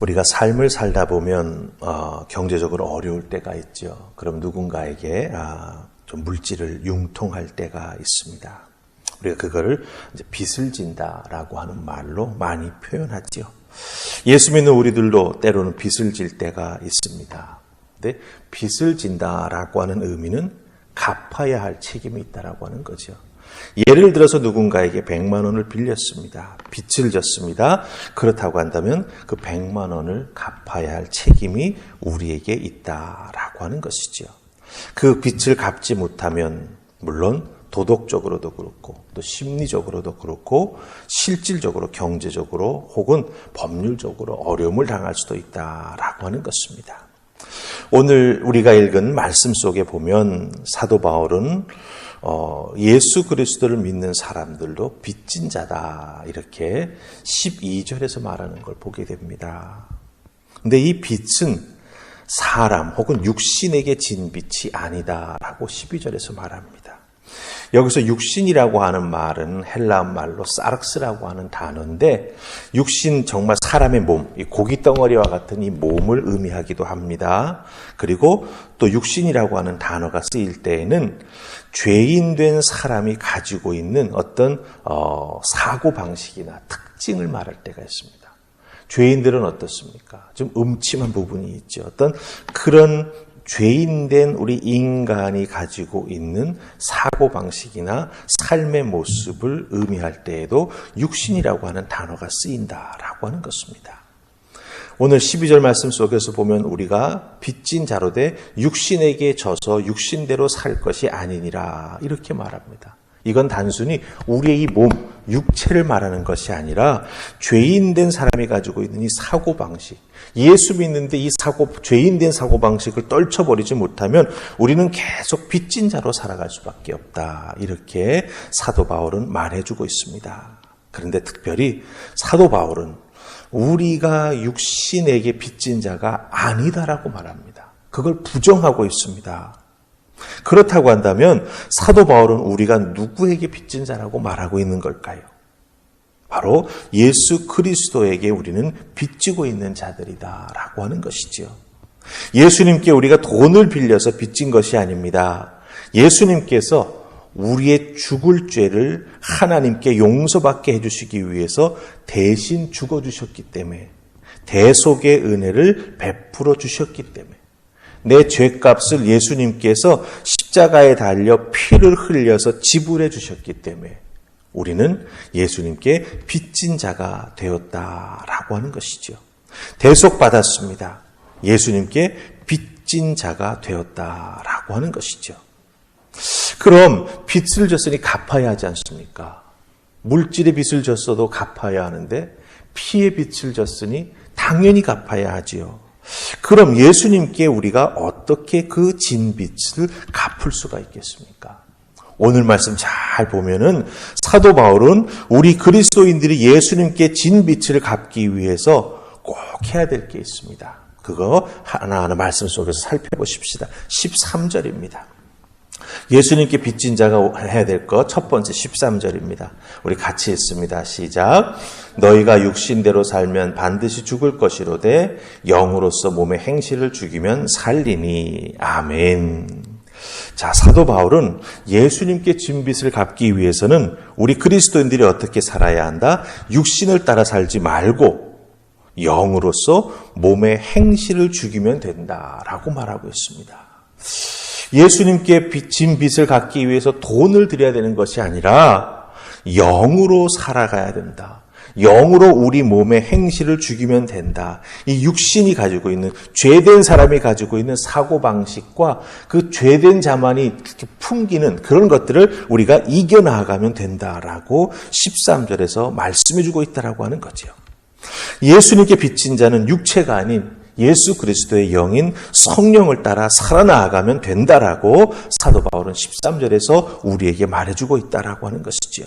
우리가 삶을 살다 보면 경제적으로 어려울 때가 있죠. 그럼 누군가에게 좀 물질을 융통할 때가 있습니다. 우리가 그거를 이제 빚을 진다라고 하는 말로 많이 표현하죠. 예수 믿는 우리들도 때로는 빚을 질 때가 있습니다. 근데 빚을 진다라고 하는 의미는 갚아야 할 책임이 있다라고 하는 거죠. 예를 들어서 누군가에게 100만 원을 빌렸습니다. 빚을 졌습니다. 그렇다고 한다면 그 100만 원을 갚아야 할 책임이 우리에게 있다라고 하는 것이죠. 그 빚을 갚지 못하면 물론 도덕적으로도 그렇고 또 심리적으로도 그렇고 실질적으로 경제적으로 혹은 법률적으로 어려움을 당할 수도 있다라고 하는 것입니다. 오늘 우리가 읽은 말씀 속에 보면 사도 바울은 예수 그리스도를 믿는 사람들도 빚진 자다 이렇게 12절에서 말하는 걸 보게 됩니다. 근데 이 빚은 사람 혹은 육신에게 진 빚이 아니다라고 12절에서 말합니다. 여기서 육신이라고 하는 말은 헬라 말로 사르스라고 하는 단어인데 육신 정말 사람의 몸, 이 고기 덩어리와 같은 이 몸을 의미하기도 합니다. 그리고 또 육신이라고 하는 단어가 쓰일 때에는 죄인된 사람이 가지고 있는 어떤 사고방식이나 특징을 말할 때가 있습니다. 죄인들은 어떻습니까? 좀 음침한 부분이 있죠. 어떤 그런 죄인된 우리 인간이 가지고 있는 사고방식이나 삶의 모습을 의미할 때에도 육신이라고 하는 단어가 쓰인다라고 하는 것입니다. 오늘 12절 말씀 속에서 보면 우리가 빚진 자로 돼 육신에게 져서 육신대로 살 것이 아니니라 이렇게 말합니다. 이건 단순히 우리의 이 몸, 육체를 말하는 것이 아니라 죄인된 사람이 가지고 있는 이 사고방식, 예수 믿는데 이 죄인된 사고방식을 떨쳐버리지 못하면 우리는 계속 빚진 자로 살아갈 수밖에 없다. 이렇게 사도 바울은 말해주고 있습니다. 그런데 특별히 사도 바울은 우리가 육신에게 빚진 자가 아니다라고 말합니다. 그걸 부정하고 있습니다. 그렇다고 한다면 사도 바울은 우리가 누구에게 빚진 자라고 말하고 있는 걸까요? 바로 예수 그리스도에게 우리는 빚지고 있는 자들이다라고 하는 것이죠. 예수님께 우리가 돈을 빌려서 빚진 것이 아닙니다. 예수님께서 우리의 죽을 죄를 하나님께 용서받게 해주시기 위해서 대신 죽어주셨기 때문에 대속의 은혜를 베풀어 주셨기 때문에 내 죄값을 예수님께서 십자가에 달려 피를 흘려서 지불해 주셨기 때문에 우리는 예수님께 빚진 자가 되었다라고 하는 것이죠. 대속받았습니다. 예수님께 빚진 자가 되었다라고 하는 것이죠. 그럼 빚을 졌으니 갚아야 하지 않습니까? 물질의 빚을 졌어도 갚아야 하는데 피의 빚을 졌으니 당연히 갚아야 하지요. 그럼 예수님께 우리가 어떻게 그 진 빚을 갚을 수가 있겠습니까? 오늘 말씀 잘 보면은 사도 바울은 우리 그리스도인들이 예수님께 진 빚을 갚기 위해서 꼭 해야 될 게 있습니다. 그거 하나하나 말씀 속에서 살펴보십시다. 13절입니다. 예수님께 빚진 자가 해야 될 것 첫 번째 13절입니다. 우리 같이 읽습니다. 시작. 너희가 육신대로 살면 반드시 죽을 것이로되 영으로서 몸의 행실을 죽이면 살리니. 아멘. 자, 사도 바울은 예수님께 진 빚을 갚기 위해서는 우리 그리스도인들이 어떻게 살아야 한다? 육신을 따라 살지 말고 영으로서 몸의 행실을 죽이면 된다라고 말하고 있습니다. 예수님께 진 빚을 갚기 위해서 돈을 드려야 되는 것이 아니라 영으로 살아가야 된다. 영으로 우리 몸의 행실을 죽이면 된다. 이 육신이 가지고 있는 죄된 사람이 가지고 있는 사고방식과 그 죄된 자만이 풍기는 그런 것들을 우리가 이겨나가면 된다라고 13절에서 말씀해주고 있다라고 하는 거죠. 예수님께 빚진 자는 육체가 아닌 예수 그리스도의 영인 성령을 따라 살아나가면 된다라고 사도 바울은 13절에서 우리에게 말해주고 있다라고 하는 것이지요.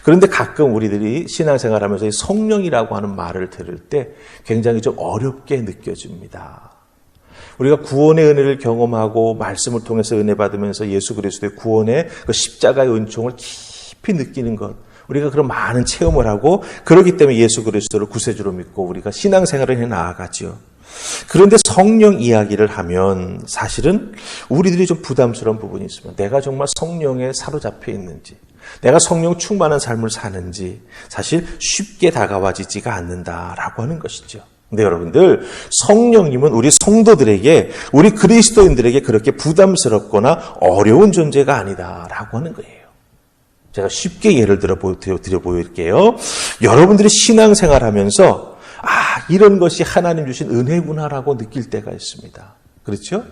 그런데 가끔 우리들이 신앙생활하면서 성령이라고 하는 말을 들을 때 굉장히 좀 어렵게 느껴집니다. 우리가 구원의 은혜를 경험하고 말씀을 통해서 은혜 받으면서 예수 그리스도의 구원의 그 십자가의 은총을 깊이 느끼는 것, 우리가 그런 많은 체험을 하고 그렇기 때문에 예수 그리스도를 구세주로 믿고 우리가 신앙생활을 해 나아가죠. 그런데 성령 이야기를 하면 사실은 우리들이 좀 부담스러운 부분이 있으면 내가 정말 성령에 사로잡혀 있는지, 내가 성령 충만한 삶을 사는지 사실 쉽게 다가와지지가 않는다라고 하는 것이죠. 근데 여러분들, 성령님은 우리 성도들에게, 우리 그리스도인들에게 그렇게 부담스럽거나 어려운 존재가 아니다라고 하는 거예요. 제가 쉽게 예를 들어 보일게요. 여러분들이 신앙생활 하면서 이런 것이 하나님 주신 은혜구나라고 느낄 때가 있습니다. 그렇죠?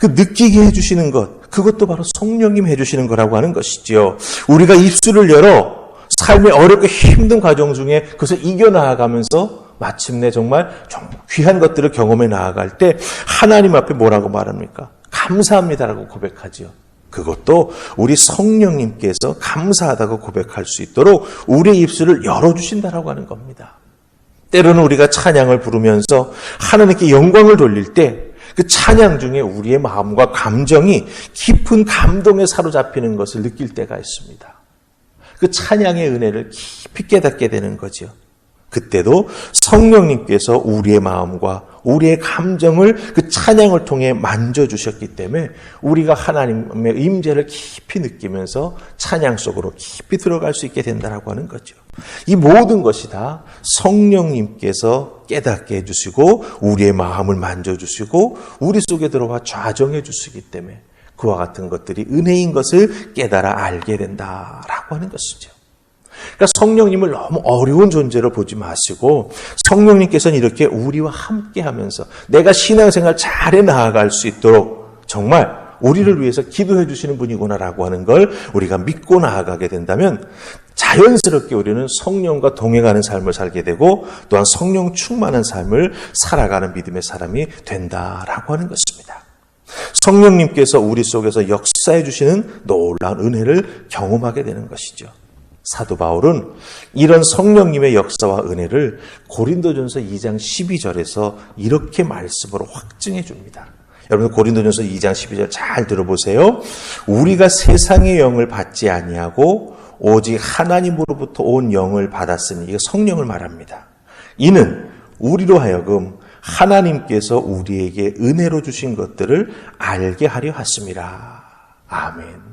그 느끼게 해주시는 것, 그것도 바로 성령님 해주시는 거라고 하는 것이죠. 우리가 입술을 열어 삶의 어렵고 힘든 과정 중에 그것을 이겨나가면서 마침내 정말 귀한 것들을 경험해 나아갈 때 하나님 앞에 뭐라고 말합니까? 감사합니다라고 고백하죠. 그것도 우리 성령님께서 감사하다고 고백할 수 있도록 우리의 입술을 열어주신다라고 하는 겁니다. 때로는 우리가 찬양을 부르면서 하나님께 영광을 돌릴 때 그 찬양 중에 우리의 마음과 감정이 깊은 감동에 사로잡히는 것을 느낄 때가 있습니다. 그 찬양의 은혜를 깊이 깨닫게 되는 거죠. 그때도 성령님께서 우리의 마음과 우리의 감정을 그 찬양을 통해 만져주셨기 때문에 우리가 하나님의 임재를 깊이 느끼면서 찬양 속으로 깊이 들어갈 수 있게 된다고 하는 거죠. 이 모든 것이 다 성령님께서 깨닫게 해주시고 우리의 마음을 만져주시고 우리 속에 들어와 좌정해 주시기 때문에 그와 같은 것들이 은혜인 것을 깨달아 알게 된다라고 하는 것이죠. 그러니까 성령님을 너무 어려운 존재로 보지 마시고 성령님께서는 이렇게 우리와 함께 하면서 내가 신앙생활 잘해 나아갈 수 있도록 정말 우리를 위해서 기도해 주시는 분이구나라고 하는 걸 우리가 믿고 나아가게 된다면 자연스럽게 우리는 성령과 동행하는 삶을 살게 되고 또한 성령 충만한 삶을 살아가는 믿음의 사람이 된다라고 하는 것입니다. 성령님께서 우리 속에서 역사해 주시는 놀라운 은혜를 경험하게 되는 것이죠. 사도 바울은 이런 성령님의 역사와 은혜를 고린도전서 2장 12절에서 이렇게 말씀으로 확증해 줍니다. 여러분 고린도전서 2장 12절 잘 들어보세요. 우리가 세상의 영을 받지 아니하고 오직 하나님으로부터 온 영을 받았으니, 이게 성령을 말합니다. 이는 우리로 하여금 하나님께서 우리에게 은혜로 주신 것들을 알게 하려 하심이라. 아멘.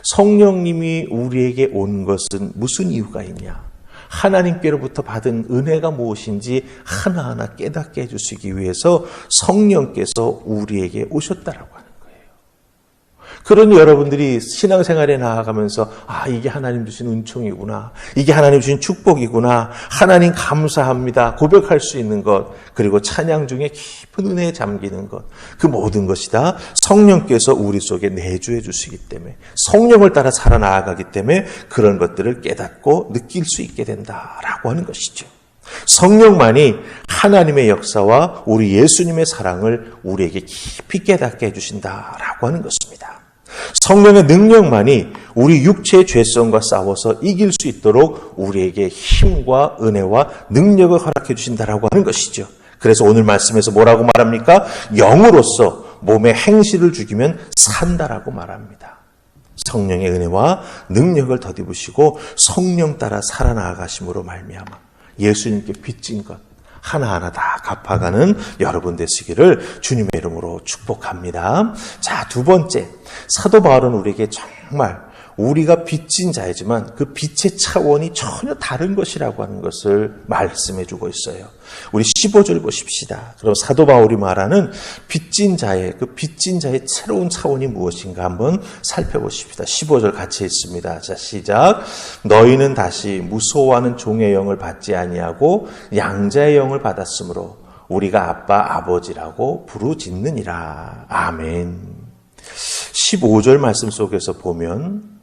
성령님이 우리에게 온 것은 무슨 이유가 있냐? 하나님께로부터 받은 은혜가 무엇인지 하나하나 깨닫게 해주시기 위해서 성령께서 우리에게 오셨다라고 하는 거예요. 그러니 여러분들이 신앙생활에 나아가면서 이게 하나님 주신 은총이구나, 이게 하나님 주신 축복이구나, 하나님 감사합니다 고백할 수 있는 것, 그리고 찬양 중에 깊은 은혜에 잠기는 것, 그 모든 것이 다 성령께서 우리 속에 내주해 주시기 때문에, 성령을 따라 살아나아가기 때문에 그런 것들을 깨닫고 느낄 수 있게 된다라고 하는 것이죠. 성령만이 하나님의 역사와 우리 예수님의 사랑을 우리에게 깊이 깨닫게 해주신다라고 하는 것입니다. 성령의 능력만이 우리 육체의 죄성과 싸워서 이길 수 있도록 우리에게 힘과 은혜와 능력을 허락해 주신다라고 하는 것이죠. 그래서 오늘 말씀에서 뭐라고 말합니까? 영으로서 몸의 행실을 죽이면 산다라고 말합니다. 성령의 은혜와 능력을 덧입으시고 성령 따라 살아나가심으로 말미암아 예수님께 빚진 것 하나하나 다 갚아가는 여러분 되시기를 주님의 이름으로 축복합니다. 자, 두 번째, 사도 바울은 우리에게 정말 우리가 빚진 자이지만 그 빚의 차원이 전혀 다른 것이라고 하는 것을 말씀해 주고 있어요. 우리 15절 보십시다. 그럼 사도 바울이 말하는 빚진 자의 새로운 차원이 무엇인가 한번 살펴보십시다. 15절 같이 읽습니다. 자, 시작. 너희는 다시 무소호하는 종의 영을 받지 아니하고 양자의 영을 받았으므로 우리가 아빠 아버지라고 부르짖느니라. 아멘. 15절 말씀 속에서 보면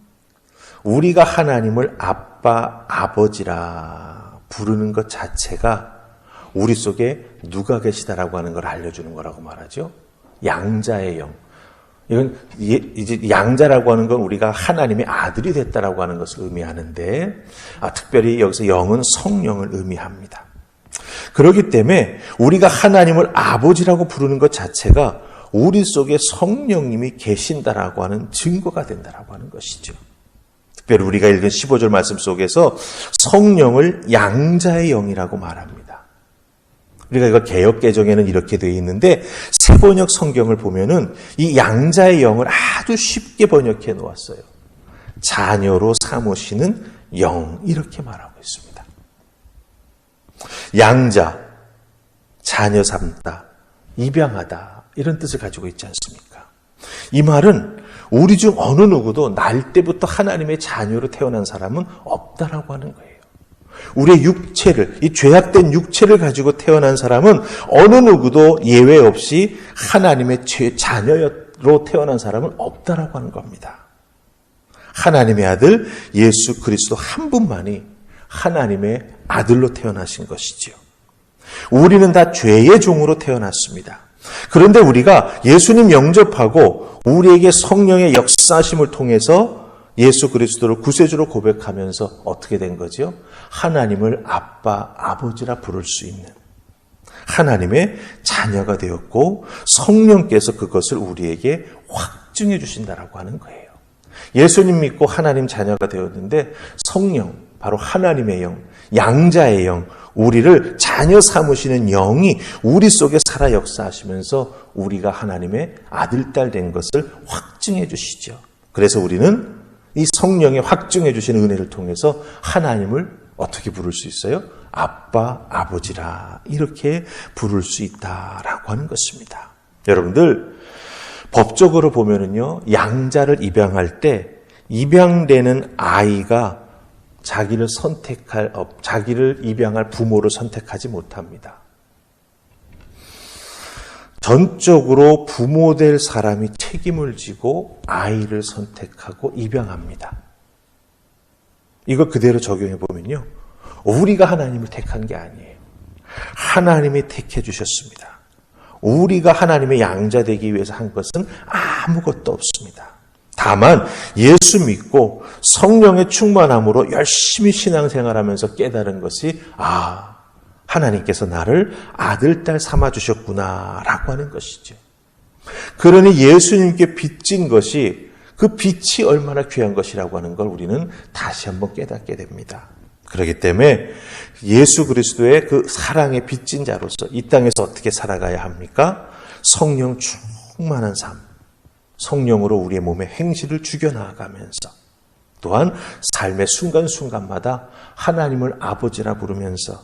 우리가 하나님을 아빠, 아버지라 부르는 것 자체가 우리 속에 누가 계시다라고 하는 걸 알려주는 거라고 말하죠. 양자의 영. 이건 이제 양자라고 하는 건 우리가 하나님의 아들이 됐다라고 하는 것을 의미하는데, 특별히 여기서 영은 성령을 의미합니다. 그렇기 때문에 우리가 하나님을 아버지라고 부르는 것 자체가 우리 속에 성령님이 계신다라고 하는 증거가 된다라고 하는 것이죠. 특별히 우리가 읽은 15절 말씀 속에서 성령을 양자의 영이라고 말합니다. 우리가 이거 개역개정에는 이렇게 되어 있는데 새번역 성경을 보면은 이 양자의 영을 아주 쉽게 번역해 놓았어요. 자녀로 삼으시는 영, 이렇게 말하고 있습니다. 양자, 자녀 삼다, 입양하다, 이런 뜻을 가지고 있지 않습니까? 이 말은 우리 중 어느 누구도 날 때부터 하나님의 자녀로 태어난 사람은 없다라고 하는 거예요. 우리의 육체를, 이 죄악된 육체를 가지고 태어난 사람은 어느 누구도 예외 없이 하나님의 자녀로 태어난 사람은 없다라고 하는 겁니다. 하나님의 아들 예수 그리스도 한 분만이 하나님의 아들로 태어나신 것이지요. 우리는 다 죄의 종으로 태어났습니다. 그런데 우리가 예수님 영접하고 우리에게 성령의 역사심을 통해서 예수 그리스도를 구세주로 고백하면서 어떻게 된 거죠? 하나님을 아빠, 아버지라 부를 수 있는 하나님의 자녀가 되었고 성령께서 그것을 우리에게 확증해 주신다라고 하는 거예요. 예수님 믿고 하나님 자녀가 되었는데 성령, 바로 하나님의 영, 양자의 영, 우리를 자녀 삼으시는 영이 우리 속에 살아 역사하시면서 우리가 하나님의 아들, 딸 된 것을 확증해 주시죠. 그래서 우리는 이 성령의 확증해 주시는 은혜를 통해서 하나님을 어떻게 부를 수 있어요? 아빠, 아버지라 이렇게 부를 수 있다라고 하는 것입니다. 여러분들 법적으로 보면은요, 양자를 입양할 때 입양되는 아이가 자기를 입양할 부모를 선택하지 못합니다. 전적으로 부모 될 사람이 책임을 지고 아이를 선택하고 입양합니다. 이걸 그대로 적용해 보면요, 우리가 하나님을 택한 게 아니에요. 하나님이 택해 주셨습니다. 우리가 하나님의 양자 되기 위해서 한 것은 아무것도 없습니다. 다만 예수 믿고 성령의 충만함으로 열심히 신앙생활하면서 깨달은 것이 하나님께서 나를 아들, 딸 삼아주셨구나 라고 하는 것이죠. 그러니 예수님께 빚진 것이 그 빛이 얼마나 귀한 것이라고 하는 걸 우리는 다시 한번 깨닫게 됩니다. 그렇기 때문에 예수 그리스도의 그 사랑의 빚진 자로서 이 땅에서 어떻게 살아가야 합니까? 성령 충만한 삶, 성령으로 우리의 몸의 행실을 죽여나가면서 또한 삶의 순간순간마다 하나님을 아버지라 부르면서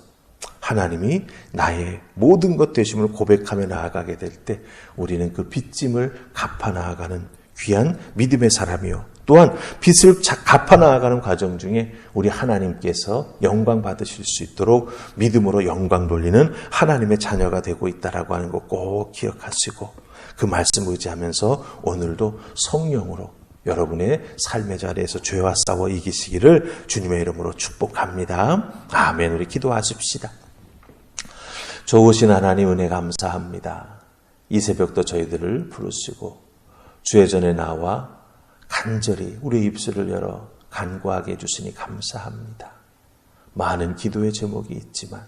하나님이 나의 모든 것 되심을 고백하며 나아가게 될 때 우리는 그 빚짐을 갚아 나아가는 귀한 믿음의 사람이요, 또한 빚을 갚아 나아가는 과정 중에 우리 하나님께서 영광 받으실 수 있도록 믿음으로 영광 돌리는 하나님의 자녀가 되고 있다라고 하는 거 꼭 기억하시고 그 말씀 의지하면서 오늘도 성령으로 여러분의 삶의 자리에서 죄와 싸워 이기시기를 주님의 이름으로 축복합니다. 아멘. 우리 기도하십시다. 좋으신 하나님 은혜 감사합니다. 이 새벽도 저희들을 부르시고 주의 전에 나와 간절히 우리 입술을 열어 간구하게 해주시니 감사합니다. 많은 기도의 제목이 있지만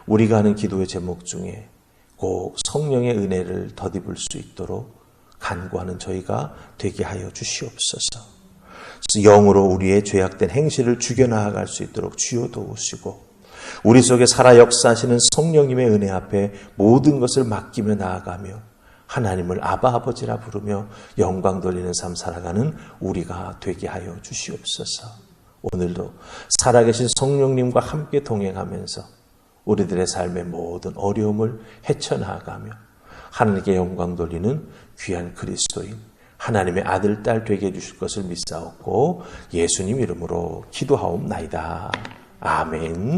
우리가 하는 기도의 제목 중에 꼭 성령의 은혜를 덧입을 수 있도록 간구하는 저희가 되게 하여 주시옵소서. 영으로 우리의 죄악된 행실을 죽여나아갈 수 있도록 주여 도우시고 우리 속에 살아 역사하시는 성령님의 은혜 앞에 모든 것을 맡기며 나아가며 하나님을 아바 아버지라 부르며 영광 돌리는 삶 살아가는 우리가 되게 하여 주시옵소서. 오늘도 살아계신 성령님과 함께 동행하면서 우리들의 삶의 모든 어려움을 헤쳐나가며 하나님께 영광 돌리는 귀한 그리스도인 하나님의 아들, 딸 되게 해주실 것을 믿사옵고 예수님 이름으로 기도하옵나이다. 아멘.